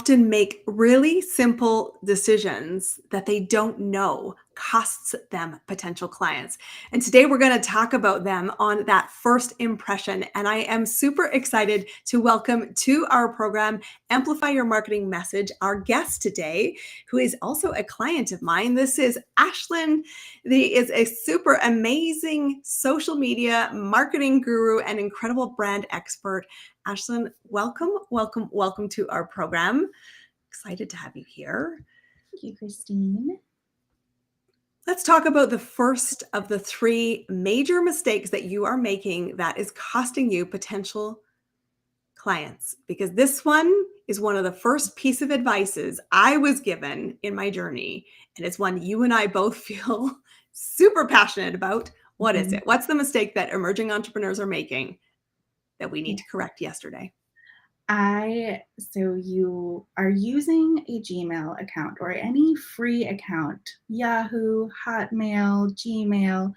often make really simple decisions that they don't know costs them potential clients. And today we're going to talk about them on that first impression. And I am super excited to welcome to our program, Amplify Your Marketing Message, our guest today, who is also a client of mine. This is Ashlan. He is a super amazing social media marketing guru and incredible brand expert. Ashlan, welcome to our program. Excited to have you here. Thank you, Christine. Let's talk about the first of the three major mistakes that you are making that is costing you potential clients, because this one is one of the first piece of advices I was given in my journey, and it's one you and I both feel super passionate about. What is it? What's the mistake that emerging entrepreneurs are making that we need to correct yesterday? So you are using a Gmail account or any free account, Yahoo, Hotmail, Gmail,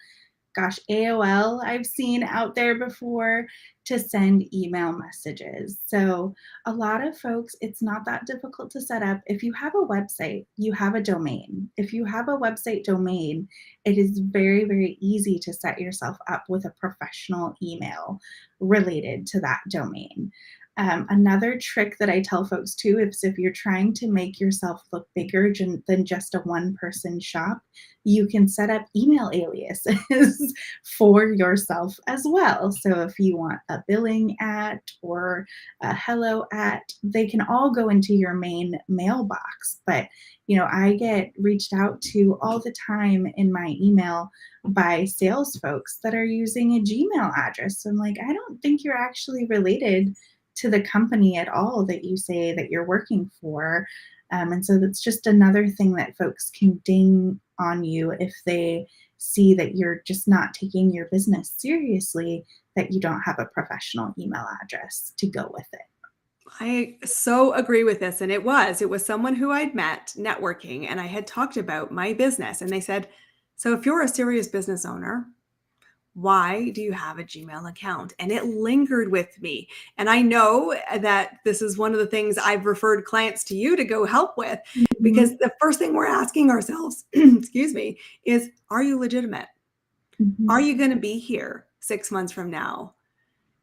AOL I've seen out there before, to send email messages. So a lot of folks, it's not that difficult to set up. If you have a website, you have a domain. If you have a website domain, it is very, very easy to set yourself up with a professional email related to that domain. Another trick that I tell folks too is if you're trying to make yourself look bigger than just a one-person shop, you can set up email aliases for yourself as well. So if you want a billing @ or a hello @, they can all go into your main mailbox. But I get reached out to all the time in my email by sales folks that are using a Gmail address. So I'm like, I don't think you're actually related to the company at all that you say that you're working for. And so that's just another thing that folks can ding on you if they see that you're just not taking your business seriously, that you don't have a professional email address to go with it. I so agree with this. And it was someone who I'd met networking, and I had talked about my business. And they said, so if you're a serious business owner, why do you have a Gmail account? And it lingered with me. And I know that this is one of the things I've referred clients to you to go help with, because the first thing we're asking ourselves, excuse me, is, are you legitimate? Are you going to be here 6 months from now?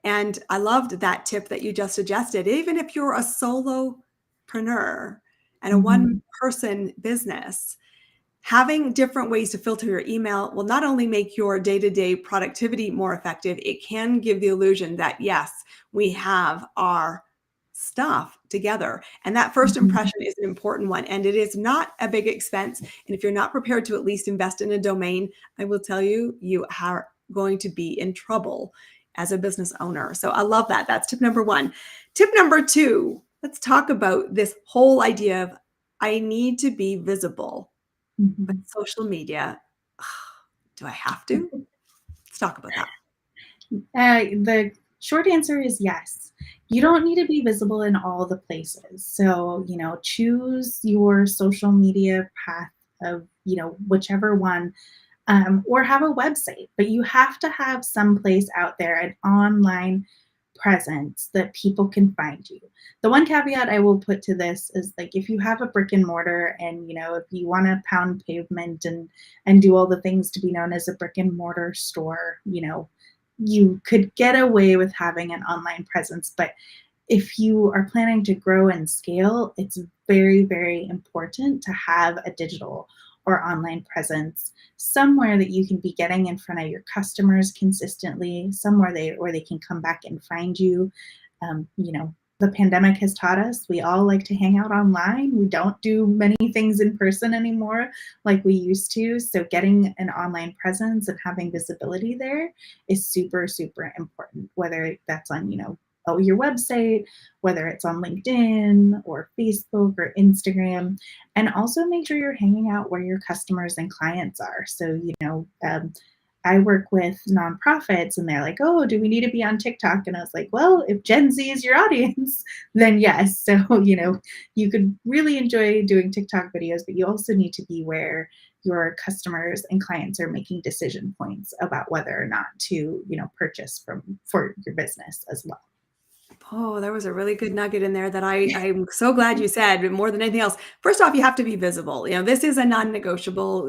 And I loved that tip that you just suggested. Even if you're a solopreneur and a one-person business, having different ways to filter your email will not only make your day-to-day productivity more effective, it can give the illusion that, yes, we have our stuff together. And that first impression is an important one. And it is not a big expense. And if you're not prepared to at least invest in a domain, I will tell you, you are going to be in trouble as a business owner. So I love that. That's tip number one. Tip number two, let's talk about this whole idea of I need to be visible. But social media, do I have to? Let's talk about that. The short answer is yes. You don't need to be visible in all the places. So, choose your social media path of, whichever one, or have a website, but you have to have some place out there, an online presence that people can find you. The one caveat I will put to this is, like, if you have a brick and mortar and, if you want to pound pavement and do all the things to be known as a brick and mortar store, you could get away with having an online presence. But if you are planning to grow and scale, it's very, very important to have a digital or online presence somewhere that you can be getting in front of your customers consistently, somewhere where they can come back and find you. The pandemic has taught us we all like to hang out online. We don't do many things in person anymore like we used to. So getting an online presence and having visibility there is super, super important, whether that's on, your website, whether it's on LinkedIn or Facebook or Instagram. And also make sure you're hanging out where your customers and clients are. So, I work with nonprofits and they're like, oh, do we need to be on TikTok? And I was like, well, if Gen Z is your audience, then yes. So, you could really enjoy doing TikTok videos, but you also need to be where your customers and clients are making decision points about whether or not to, purchase for your business as well. Oh, there was a really good nugget in there that I'm so glad you said, but more than anything else. First off, you have to be visible. This is a non-negotiable,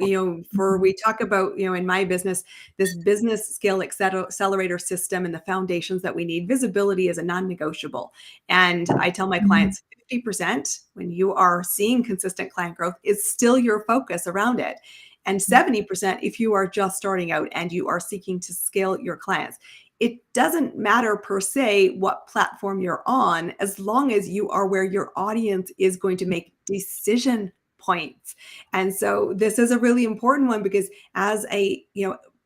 for Mhm. we talk about, in my business, this business skill accelerator system and the foundations that we need. Visibility is a non-negotiable. And I tell my Mhm. clients 50% when you are seeing consistent client growth is still your focus around it. And 70% if you are just starting out and you are seeking to scale your clients. It doesn't matter per se what platform you're on, as long as you are where your audience is going to make decision points. And so this is a really important one because as a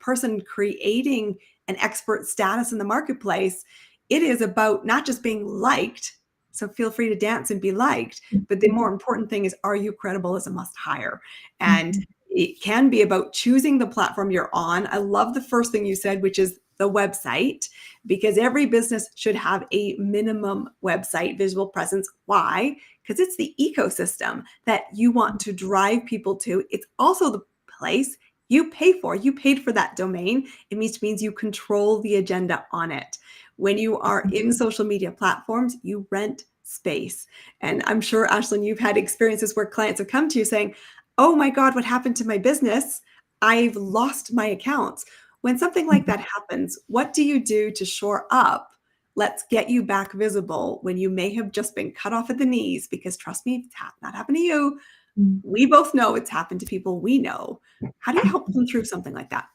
person creating an expert status in the marketplace, it is about not just being liked. So feel free to dance and be liked. But the more important thing is, are you credible as a must hire? And Mhm. it can be about choosing the platform you're on. I love the first thing you said, which is the website, because every business should have a minimum website visual presence. Why? Because it's the ecosystem that you want to drive people to. It's also the place you pay for. You paid for that domain. It means you control the agenda on it. When you are in social media platforms, you rent space. And I'm sure, Ashlan, you've had experiences where clients have come to you saying, oh my God, what happened to my business? I've lost my accounts. When something like that happens, what do you do to shore up? Let's get you back visible when you may have just been cut off at the knees, because trust me, it's not happened to you. Mhm. We both know it's happened to people we know. How do you help them through something like that?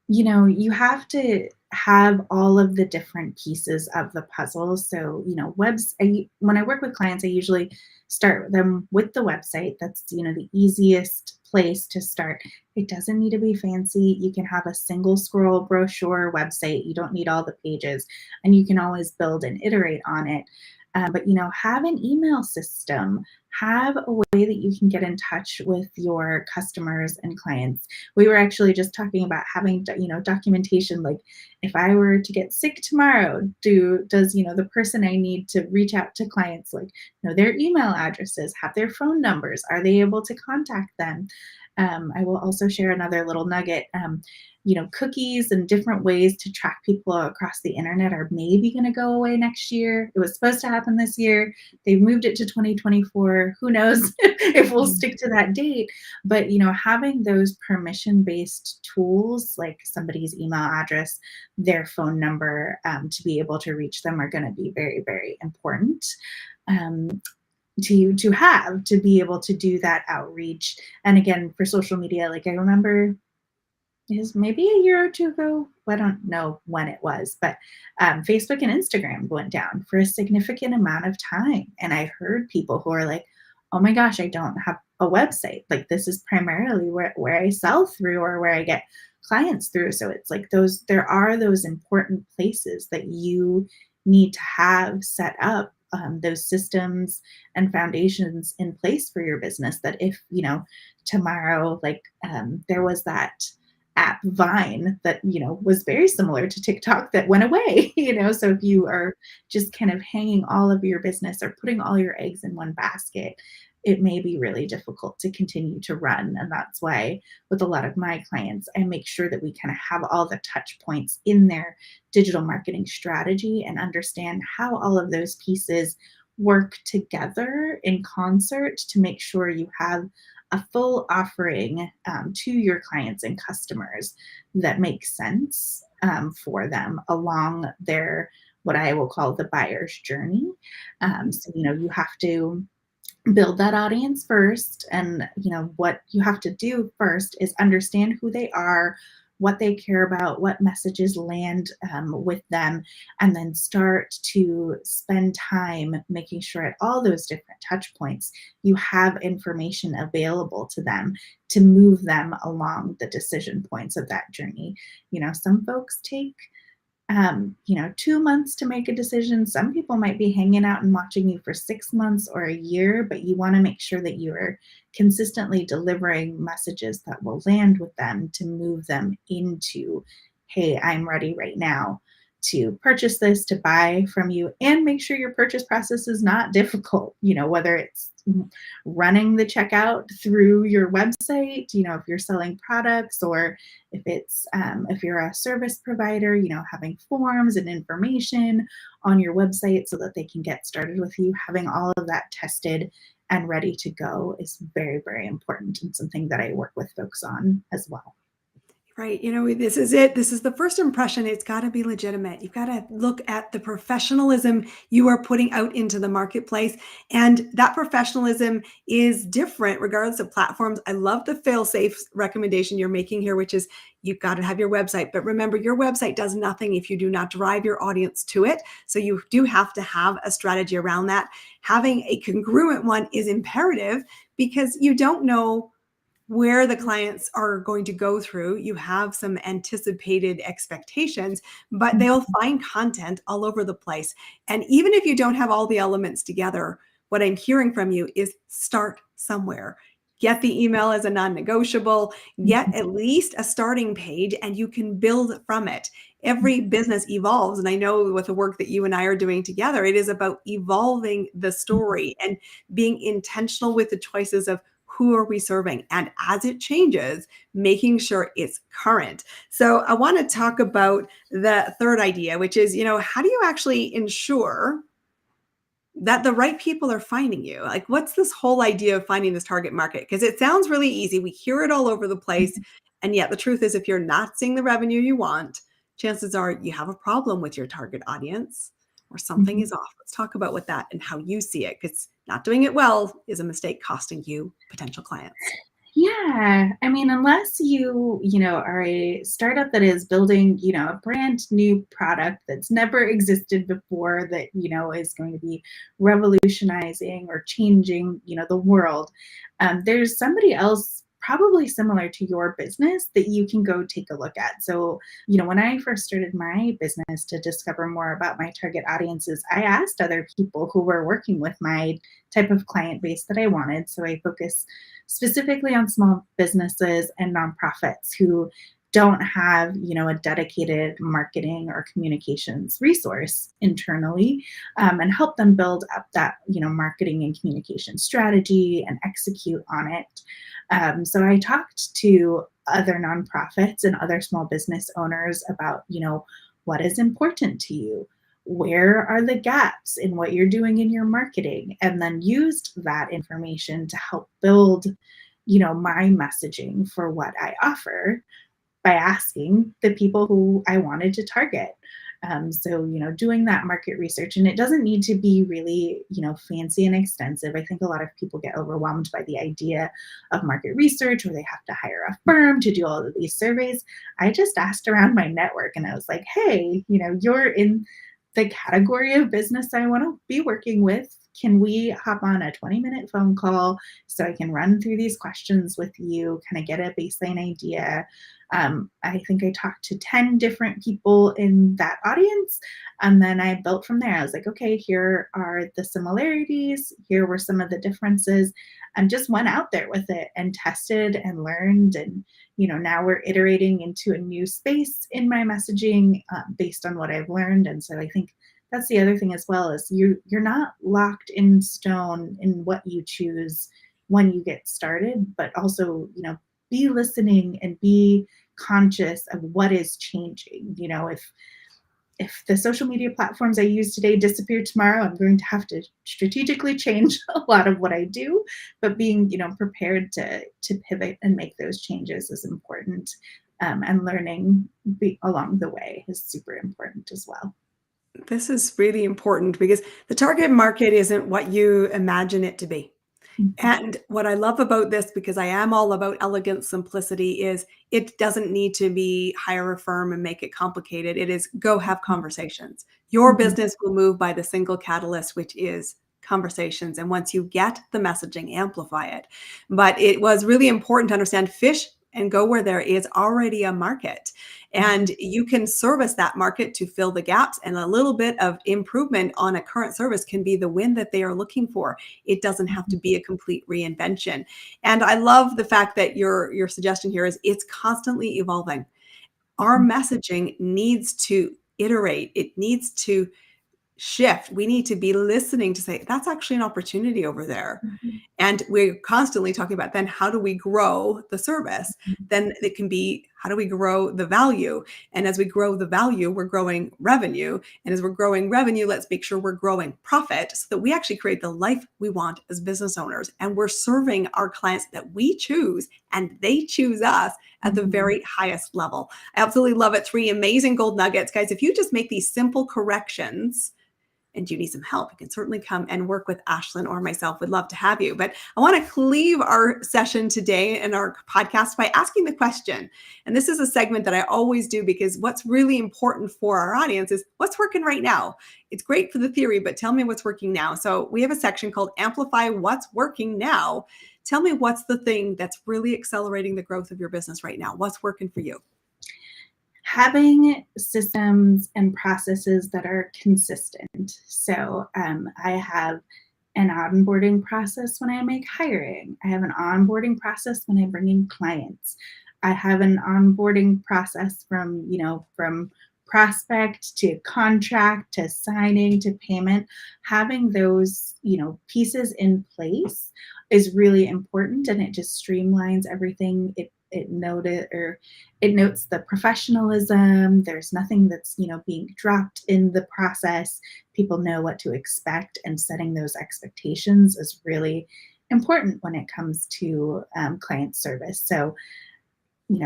You have to have all of the different pieces of the puzzle. So, when I work with clients, I usually start them with the website. That's, the easiest place to start. It doesn't need to be fancy. You can have a single scroll brochure website. You don't need all the pages, and you can always build and iterate on it. But, have an email system, have a way that you can get in touch with your customers and clients. We were actually just talking about having documentation, like if I were to get sick tomorrow, does the person I need to reach out to clients, like know their email addresses, have their phone numbers, are they able to contact them? I will also share another little nugget. Cookies and different ways to track people across the internet are maybe going to go away next year. It was supposed to happen this year. They moved it to 2024. Who knows if we'll stick to that date? But having those permission-based tools, like somebody's email address, their phone number, to be able to reach them, are going to be very, very important. Um, to be able to do that outreach. And again, for social media, like I remember is maybe a year or two ago. I don't know when it was, but Facebook and Instagram went down for a significant amount of time. And I heard people who are like, oh my gosh, I don't have a website. Like, this is primarily where I sell through or where I get clients through. So it's like there are those important places that you need to have set up, those systems and foundations in place for your business, that if, tomorrow, like there was that app Vine that, was very similar to TikTok that went away, So if you are just kind of hanging all of your business or putting all your eggs in one basket, it may be really difficult to continue to run. And that's why with a lot of my clients, I make sure that we kind of have all the touch points in their digital marketing strategy and understand how all of those pieces work together in concert to make sure you have a full offering, to your clients and customers that makes sense, for them along their, what I will call, the buyer's journey. So, you have to build that audience first. And, what you have to do first is understand who they are, what they care about, what messages land, with them, and then start to spend time making sure at all those different touch points you have information available to them to move them along the decision points of that journey. Some folks take 2 months to make a decision. Some people might be hanging out and watching you for 6 months or a year, but you want to make sure that you are consistently delivering messages that will land with them to move them into, hey, I'm ready right now to purchase this, to buy from you, and make sure your purchase process is not difficult, whether it's running the checkout through your website, if you're selling products, or if you're a service provider, having forms and information on your website so that they can get started with you. Having all of that tested and ready to go is very, very important, and something that I work with folks on as well. Right. This is it. This is the first impression. It's got to be legitimate. You've got to look at the professionalism you are putting out into the marketplace. And that professionalism is different regardless of platforms. I love the fail safe recommendation you're making here, which is you've got to have your website. But remember, your website does nothing if you do not drive your audience to it. So you do have to have a strategy around that. Having a congruent one is imperative because you don't know where the clients are going to go through. You have some anticipated expectations, but they'll find content all over the place. And even if you don't have all the elements together, what I'm hearing from you is start somewhere. Get the email as a non-negotiable, get at least a starting page, and you can build from it. Every business evolves. And I know with the work that you and I are doing together, it is about evolving the story and being intentional with the choices of who are we serving? And as it changes, making sure it's current. So I want to talk about the third idea, which is, how do you actually ensure that the right people are finding you? Like, what's this whole idea of finding this target market? Because it sounds really easy. We hear it all over the place. And yet the truth is, if you're not seeing the revenue you want, chances are you have a problem with your target audience or something is off. Let's talk about what that and how you see it, because not doing it well is a mistake costing you potential clients. Yeah. I mean, unless are a startup that is building, a brand new product that's never existed before, that, is going to be revolutionizing or changing, the world, there's somebody else probably similar to your business that you can go take a look at. So, when I first started my business to discover more about my target audiences, I asked other people who were working with my type of client base that I wanted. So I focus specifically on small businesses and nonprofits who don't have, a dedicated marketing or communications resource internally, and help them build up that, marketing and communication strategy and execute on it. So I talked to other nonprofits and other small business owners about, what is important to you? Where are the gaps in what you're doing in your marketing? And then used that information to help build, my messaging for what I offer by asking the people who I wanted to target. So, doing that market research, and it doesn't need to be really, fancy and extensive. I think a lot of people get overwhelmed by the idea of market research, or they have to hire a firm to do all of these surveys. I just asked around my network and I was like, hey, you're in the category of business I want to be working with. Can we hop on a 20-minute phone call so I can run through these questions with you, kind of get a baseline idea? I think I talked to 10 different people in that audience, and then I built from there. I was like, okay, here are the similarities, here were some of the differences, and just went out there with it and tested and learned. And now we're iterating into a new space in my messaging, based on what I've learned. And so I think that's the other thing as well, is you're not locked in stone in what you choose when you get started, but also, be listening and be conscious of what is changing. If the social media platforms I use today disappear tomorrow, I'm going to have to strategically change a lot of what I do. But being, prepared to pivot and make those changes is important. And learning along the way is super important as well. This is really important because the target market isn't what you imagine it to be. Mhm. And what I love about this, because I am all about elegant simplicity, is it doesn't need to be hire a firm and make it complicated. It is go have conversations. Your Mhm. business will move by the single catalyst, which is conversations. And once you get the messaging, amplify it. But it was really important to understand fish and go where there is already a market. And you can service that market to fill the gaps, and a little bit of improvement on a current service can be the win that they are looking for. It doesn't have to be a complete reinvention. And I love the fact that your suggestion here is it's constantly evolving. Our messaging needs to iterate. It needs to shift. We need to be listening to say, that's actually an opportunity over there. Mhm. And we're constantly talking about then how do we grow the service? Then it can be how do we grow the value? And as we grow the value, we're growing revenue. And as we're growing revenue, let's make sure we're growing profit so that we actually create the life we want as business owners. And we're serving our clients that we choose and they choose us at the very highest level. I absolutely love it. 3 amazing gold nuggets. Guys, if you just make these simple corrections, and you need some help, you can certainly come and work with Ashlan or myself. We'd love to have you. But I want to leave our session today in our podcast by asking the question. And this is a segment that I always do because what's really important for our audience is what's working right now. It's great for the theory, but tell me what's working now. So we have a section called Amplify What's Working Now. Tell me what's the thing that's really accelerating the growth of your business right now. What's working for you? Having systems and processes that are consistent. So I have an onboarding process when I make hiring. I have an onboarding process when I bring in clients. I have an onboarding process from prospect to contract to signing to payment. Having those, pieces in place is really important, and it just streamlines everything. It notes the professionalism. There's nothing that's being dropped in the process. People know what to expect, and setting those expectations is really important when it comes to client service. So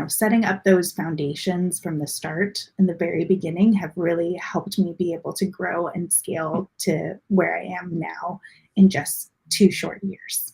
setting up those foundations from the start in the very beginning have really helped me be able to grow and scale to where I am now in just 2 short years.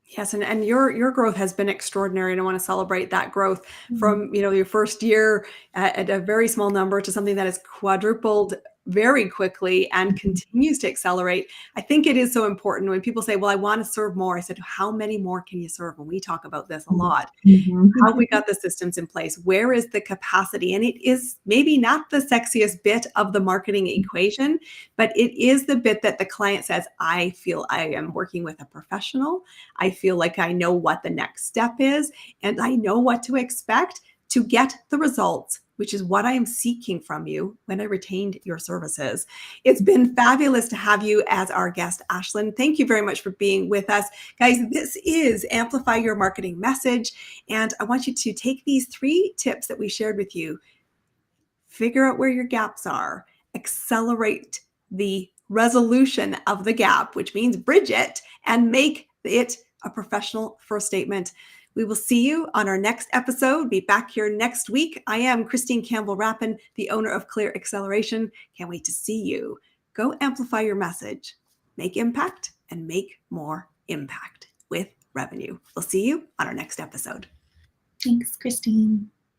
Yes, and your growth has been extraordinary, and I want to celebrate that growth Mhm. from your first year at a very small number to something that has quadrupled very quickly and continues to accelerate. I think it is so important when people say, "Well, I want to serve more." I said, "How many more can you serve?" And we talk about this a lot. How have we got the systems in place? Where is the capacity? And it is maybe not the sexiest bit of the marketing equation, but it is the bit that the client says, I feel I am working with a professional. I feel like I know what the next step is, and I know what to expect to get the results, which is what I am seeking from you when I retained your services. It's been fabulous to have you as our guest, Ashlan. Thank you very much for being with us. Guys, this is Amplify Your Marketing Message, and I want you to take these 3 tips that we shared with you, figure out where your gaps are, accelerate the resolution of the gap, which means bridge it, and make it a professional first statement. We will see you on our next episode. Be back here next week. I am Christine Campbell Rapin, the owner of Clear Acceleration. Can't wait to see you. Go amplify your message, make impact, and make more impact with revenue. We'll see you on our next episode. Thanks, Christine.